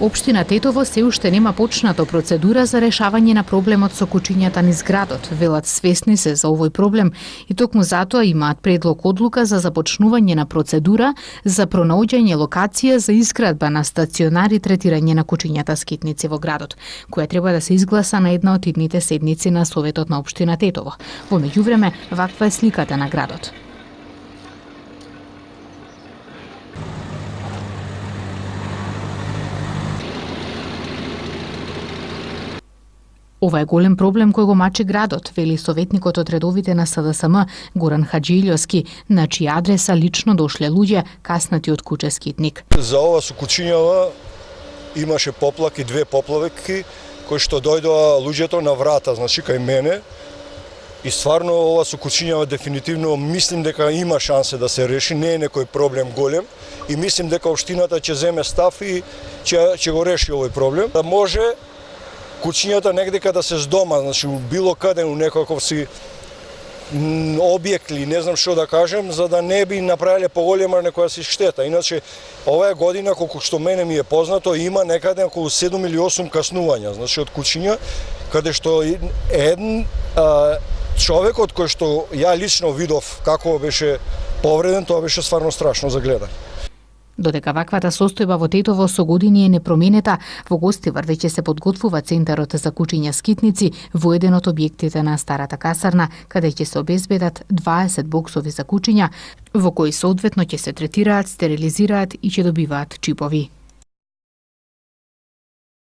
Општина Тетово се уште нема почнато процедура за решавање на проблемот со кучињата низ градот. Велат свесни се за овој проблем и токму затоа имаат предлог одлука за започнување на процедура за пронаоѓање локација за изградба на стационар и третирање на кучињата скитници во градот, која треба да се изгласа на една од идните седници на Советот на општина Тетово. Во меѓувреме, ваква е сликата на градот. Ова е голем проблем кој го мачи градот, вели советникот од редовите на СДСМ Горан Хаџиилјовски, на чија адреса лично дошле луѓе каснати од куче скитник. За ова со кучињава имаше поплаки, 2 поплавки кои што дојдоа луѓето на врата, значи кај мене. И стварно ова со кучињава дефинитивно мислим дека има шансе да се реши, не е некој проблем голем и мислим дека општината ќе земе став и ќе го реши овој проблем. Да може кучињата негдека да се здома, значи било каде у некаков си објект или не знам што да кажем, за да не би направиле поголема некоја си штета. Иначе оваа година, колку што мене ми е познато, има некаде околу 7 или 8 каснувања, значи од кучиња, каде што еден човекот кој што ја лично видов како беше повреден, тоа беше стварно страшно за гледање. Додека ваквата состојба во Тетово со години е непроменета, во Гостивар веќе се подготвува центарот за кучиња скитници во еден од објектите на старата касарна, каде ќе се обезбедат 20 боксови за кучиња, во кои соодветно ќе се третираат, стерилизираат и ќе добиваат чипови.